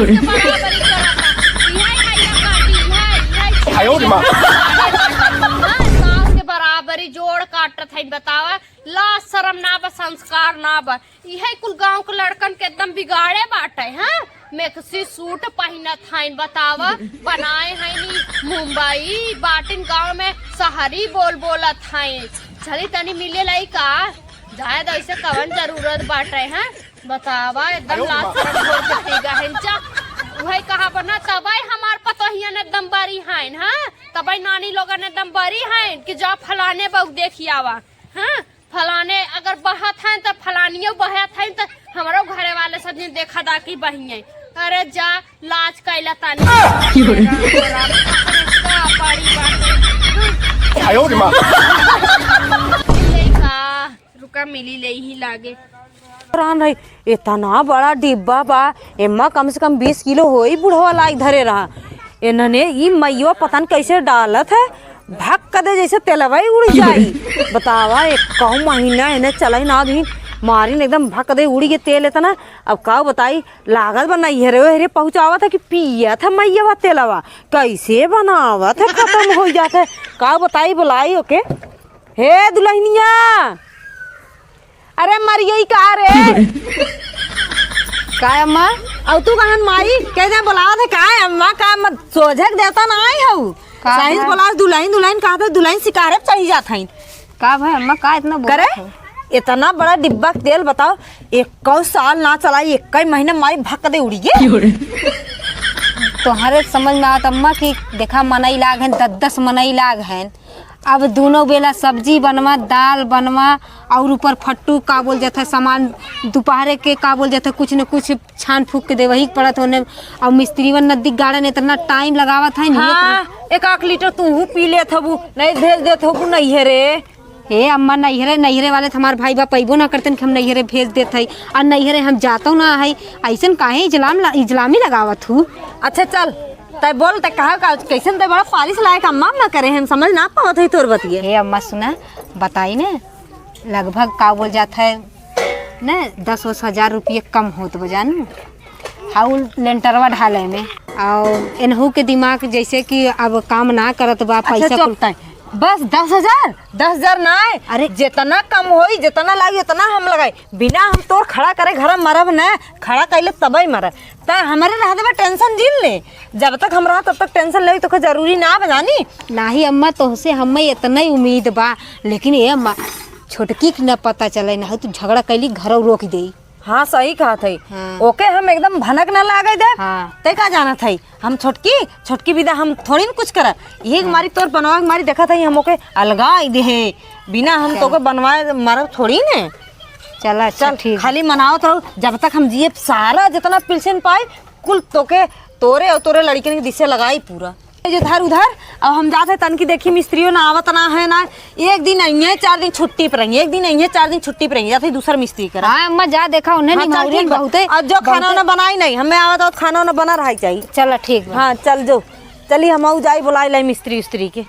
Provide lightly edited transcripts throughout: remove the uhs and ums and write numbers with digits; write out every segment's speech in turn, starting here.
बराबरी करता इहाई हैया काटी इहाई सास के बराबरी जोड़ काटत है बतावा ला शरम ना बा संस्कार ना बा इहे कुल गांव के लड़कन के एकदम बिगाड़े बाटे हैं मैक्सी सूट पहनत हैं बतावा बनाए हैं नी मुंबई बाटिन गांव में शहरी बोलत हैं चली तनी मिले लाई का जाए तो ऐसे कवन जरूरत बाटे हैं बतावा एकदम लाश शरम छोड़ के पीगा हिंचा वही कहा बना तबाई हमार पतोहिया ने एकदम बड़ी हैं हाँ तबाई नानी लोगन ने एकदम बड़ी हैं कि जा फलाने बहु देखियावा हाँ फलाने अगर बहत हैं तो फलानियों बहत हैं तो हमारो घरे वाले सब ने देखा दाकी बहिए अरे जा लाज कैला तानी रुका मिली ले ही लागे इतना बड़ा डिब्बा बा एम्मा कम से कम 20 किलो हो ही बुढ़वा लायक धरे रहा इन्होंने ये मैयो पता न कैसे डालत है भाग कदे जैसे तेलवाई उड़ जाई बतावा एक कहूँ महीना इन्हें चलाई ना दी मारी एकदम भाग कदे उड़ी के तेल इतना अब का बताई लागत बनाई हेरे पहुँचावा था कि पिया था मैया तेलवा कैसे बनावा था खत्म हो जाता है का बताई बुलाई ओके हे दुल्हनिया अरे मरियई का रे का अम्मा अब तू कहन माई कैसे बुलावा थे का अम्मा का मत सोझक देता ना आई हूँ साइंस बोला दुल्हन कहा था दुल्हन शिकारे चली जात है का भाई अम्मा का इतना करे इतना बड़ा डिब्बा तेल बताओ 21 साल ना चलाई 21 महीना मारी भाग दे उड़ी गए तोहरे समझ में आवत अम्मा की देखा मनई लाग है 10 मनई लाग है अब दोनों बेला सब्जी बनवा दाल बनवा और ऊपर फट्टू का बोल जाता है सामान दोपहर के का बोल जाता है कुछ न कुछ छान फूक के दे वही पड़त होने और मिस्त्रीवन नदी गाड़े ने इतना टाइम लगावा था हाँ, 1 लीटर तू पी ले थबू नहीं भेज दे थबू नहीं है रे हे अम्मा नैहरे वाले तो हमारे भाई बाप पैबो ना करते कि हम नैहरे भेज देते है और नैहरे हम जातो ना है ऐसा काहे इजलामी लगावत हूँ अच्छा चल तय बोल तय कहा का कैसे तय बड़ा फारिश लायक अम्मा ना करे हम समझ ना पावत है तोर बतिए हे अम्मा सुना बताई ने लगभग का बोल जाता है न 10-20 हजार रुपये कम होत बजानू हाउ लेंटरवा ढाले में और इनहू के दिमाग जैसे कि अब काम ना करत बा पैसा चलता है बस 10,000 ना है अरे जितना कम होई जितना लागी उतना हम लगाई बिना हम तोर खड़ा करे घर मरब न खड़ा कैले तबई मर त हमारे रह देबा टेंशन झील ले जब तक हम रहा तब तक टेंशन ले तो जरूरी ना बजानी नाही अम्मा तोहसे हमें इतना ही उम्मीद बा लेकिन ये अम्मा छोटकी के न पता चले ना तू झगड़ा कैली घर रोक दे हाँ सही कहा थी हाँ। ओके हम एकदम भनक ना लागे दे हाँ। ते का जाना थी हम छोटकी विदा हम थोड़ी न कुछ करा ये हमारी तोर बनवा हमारी देखा था हम ओके अलगा दे बिना हम तो बनवाए मरब थोड़ी ने चला चल ठीक खाली मनाओ तो जब तक हम जिए सारा जितना पेंशन पाए कुल तोके तोरे और तोरे लड़की के दिशे लगाई पूरा इधर उधर अब हम जाते तन की देखी मिस्त्रियों ना आवत ना है ना एक दिन आइए 4 दिन छुट्टी पर रहेंगे एक दिन आइए 4 दिन छुट्टी पर रहेंगे जाते दूसरा मिस्त्री करा हाँ अम्मा जा देखा उन्हें हाँ, बहुत अब जो खाना ना बनाई नहीं हमें आवत और खाना ना बना रहा चाहिए चलो ठीक हाँ चल जो चलिए हम जाई बुलाई लाई मिस्त्री उस्त्री के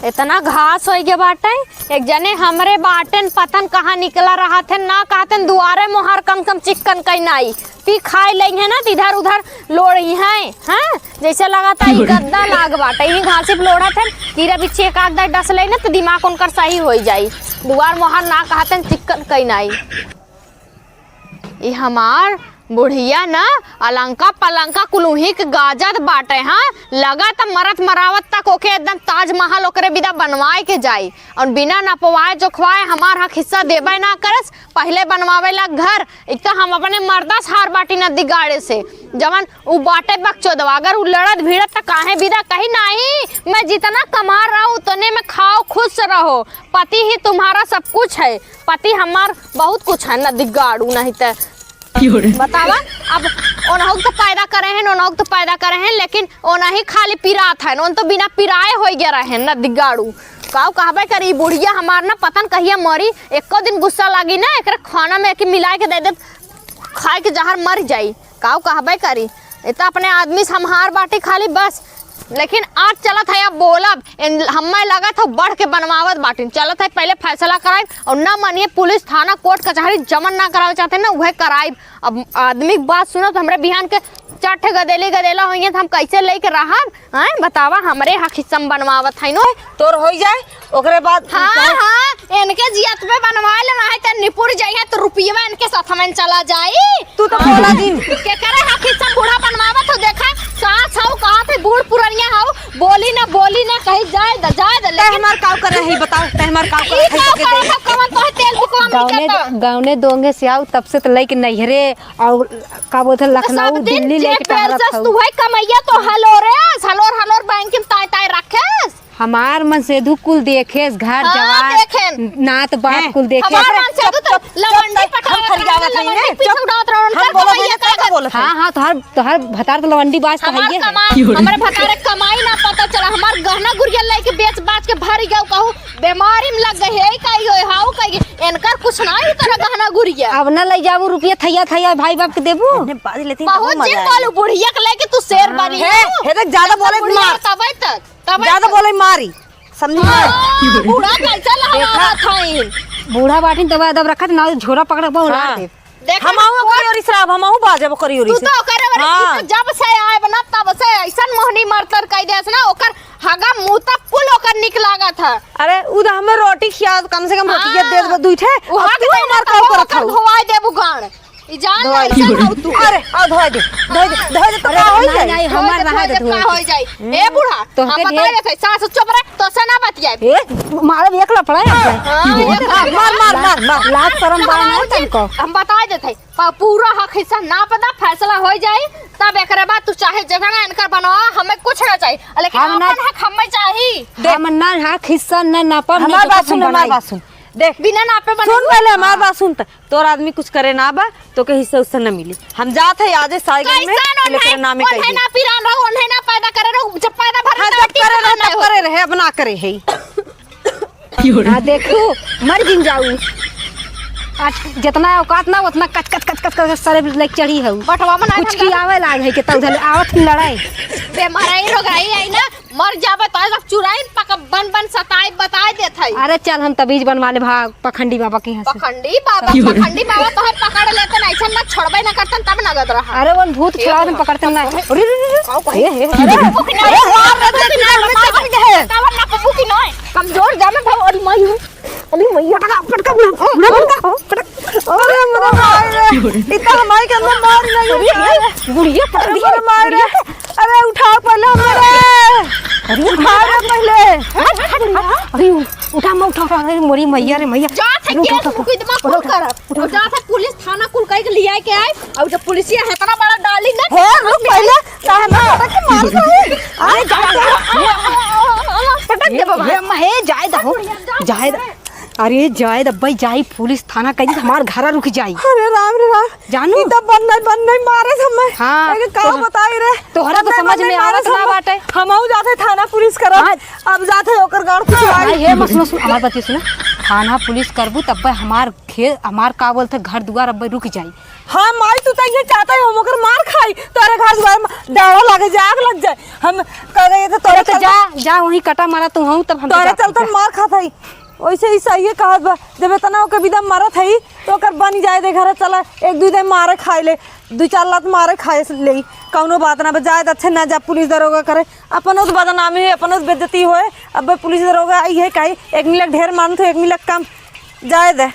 इतना घास हो गया बाटे एक जने हमरे बाटन पतन कहाँ निकला रहा थे ना कहते दुआरे मोहर कम चिकन कहीं नहीं पी खाए लगी है ना इधर उधर लोड़ी है हाँ जैसे लगा था गद्दा लाग बाटे यही घासी लोड़ा थे कीड़ा बिच्छी एक आध डस ले ना तो दिमाग उनकर सही हो जाई दुआर मोहर ना कहते चिकन कहीं नहीं ये हमार बुढ़िया ना अलंका पलंका कुलूही के गाजत बाटे हाँ लगा त मरत मरावत तक ओके एकदम ताजमहल ओकरे बिदा बनवाए के जाई और बिना नपवाए जो खवाए हमार हक हिस्सा देबे ना करस पहले बनवावे ला घर एक तो हम अपने मर्दास हार बाटी नदी गाड़े से जवन उ बाटे बकचोदवा अगर उ लड़त भिड़त त काहे बिदा कही नहीं मैं जितना कमा रहा हूँ उतने में खाओ खुश रहो पति ही तुम्हारा सब कुछ है पति हमार बहुत कुछ है नदी गाड़ू नहीं तो बतावा अब ओनहुक तो पैदा करे हैं ओनहुक तो पैदा करे हैं लेकिन ओना ही खाली पिरात है ओन तो बिना पिराए हो गया रहे न दिगाड़ू काऊ कहबे करी बुढ़िया हमार ना पतन कहिया मरी एको दिन गुस्सा लागी ना एक खाना में एक मिला के दे दे खाए के जहर मर जाई काऊ कहबे करी इतना अपने आदमी संहार बाटी खाली बस लेकिन आज चलत है अब बोलब हमें लगा था बढ़ के बनवावत बाटी चलत है पहले फैसला कराए और ना मानिए पुलिस थाना कोर्ट कचहरी जमन ना करावे चाहते ना वह कराए अब आदमी बात सुनो तो हमारे बिहान के चार गदेली गदेला होइए तो हम कैसे लेके रहब? हैं बतावा, हमरे हक हिस्सा में बनवावत है नो। तोर हो जाए ओकरे बाद हाँ इनके जियत पे बनवा लेना है तो निपुर जाइए तो रुपया इनके साथ में चला जाई। तू तो बोला दिन के करे हक हिस्सा बूढ़ा बनवावत हो, देखा सास हो कहा थे बूढ़ पुरनिया हो, बोली ना कहीं जाए द लेकिन हमार काव करे है बताओ, ते हमार काव करे है के दे कवन तो तेल बुकवा में गाँव दोंगे से आओ तब से तो लेके नैहरे और का बोलते लखनऊ दिल्ली लेके टहरत तू है कमैया तो हलोर बैंक में ताय ताय रखेस। हमार मन से दू कुल देखेस घर जवान नात बात कुल देखे। हमार मन से तो लवंडी पटा फरियावत है ने पीछे उड़ात रहन हम बोला का बोलत हाँ हाँ तोहर भतार तो लवंडी बाज तो है हमारे भतारे कमाई ना पता चला, हमार गहना गुड़िया लेके बेच बाच के भर गयो, कहू बीमारी में लग गई है काई होय हाउ काई इनकर कुछ ना ही तरह गहना गुड़िया। अब ना ले जाबू रुपया थैया भाई बाप के देबू ने बाजी लेती बहुत जिन बोलू बुढ़िया के लेके तू शेर बनी है देख ज्यादा बोले मार, तब ज्यादा बोले मारी समझी ना। बूढ़ा कैसा लगा था बूढ़ा बाटी दबा दब रखत ना झोरा पकड़ के उड़ा दे। हम आऊ करी और इसराब हम आऊ बाजे करी और तू तो करे रे जब से आए बना तब से ऐसन मोहनी मरतर कह देस ना ओकर हगा मुंह तक कुल ओकर निक लागा था। अरे उदा हमें रोटी खिया कम से कम रोटी दे दे दुइठे तू हमार काव करत हो धोवाई देबू गाण ई जान ऐसा हो तू। अरे आ धोई दे तो का होई जाई नहीं हमार रहा दे का हो जाई ए बूढ़ा तो हम बता दे सास चुप रह तो से ना बतियाए ए मारे एकला पड़ा है मार लाज शर्म बात नहीं तुमको। हम बता देते पूरा हक हिस्सा ना पता फैसला हो जाए तब एकरे बाद तू चाहे जगह इनकर बनवा, हमें कुछ ना चाहिए लेकिन हम ना- अपन हक हमें चाहिए। हम ना हक हिस्सा ना पर हमार बात सुन, हमार बात सुन, देख बिना नापे बना सुन पहले हमार बात सुन। तोर आदमी कुछ करे ना बा तो के हिस्सा उससे न मिली। हम जात है आज साइकिल में लेकर नामे कह ना पिरान रहो उन्हें ना पैदा करे रहो जब पैदा भर हां जब करे ना तब करे रहे अब ना करे है। हां देखो मर जिन जाऊ आज जितना औकात ना उतना कच कच सारे लेके चढ़ी है बटवा में कुछ की आवे लाग है के तब उधर आवत लड़ाई बेमारी रो गई है ना मर जाबे तो सब चुराई पक बन सताई बता देत है। अरे चल हम तबीज बनवा ले भाग पखंडी बाबा के यहाँ से। पखंडी बाबा तो है पकड़ लेते ना ऐसा ना छोड़बे ना करतन तब नगद रहा। अरे वो भूत खिलाओ हम पकड़ते ना कमजोर जामे भाव और मई अली मैया अरे मेरा भाई इतना हमारे के अंदर मार नहीं बुढ़िया पकड़ दी मार रे। अरे उठाओ पहले हमारे, अरे उठा रे पहले। अरे उठा मैं उठा अरे मोरी मैया रे मैया जा थे केस मुकदमा खुद करब और जा थे पुलिस थाना कुल कह के लिया के आए और जब पुलिसिया है इतना बड़ा डाली ना है रुक पहले काहे ना पटक के मार दे। अरे पटक दे बाबा हे जाए दो जाए अरे जाए दब्बई जाई पुलिस थाना कहीं हमार घर रुक जाई। अरे राम रे राम जानू ई तब बंद नहीं मारे समय। हाँ, एक का बताई रे तोहरा तो समझ में आवत ना बाटे। हम आऊ जाते थाना पुलिस करब अब जाते ओकर गाड़ कुचवाई। हे मत सुनो हमार बात सुनो थाना पुलिस करबू तब हमार खेत हमार का बोलते घर दुआर अब रुक जाई। हाँ माई तू तो ये चाहता है हम ओकर मार खाई तोरे घर द्वार में डावा लगे जाए आग लग जाए। हम कह गए थे तोरे तो जा वही कटा मारा तू हूं तब हम तोरे चलते मार खाता ही वैसे ही सही कहत बा जब इतना ओके विदा मारत है तो ओकर बन जाए दे घर चला एक दू दिन मारे खाए ले 2-4 लात मारे खाए ले कौनो बात ना जाए अच्छे ना जा पुलिस दरोगा करे अपन तो बदनामी है अपन बेइज्जती होए अब पुलिस दरोगा ये कही 1 मिनट ढेर मान तो 1 मिनट कम जाए दे।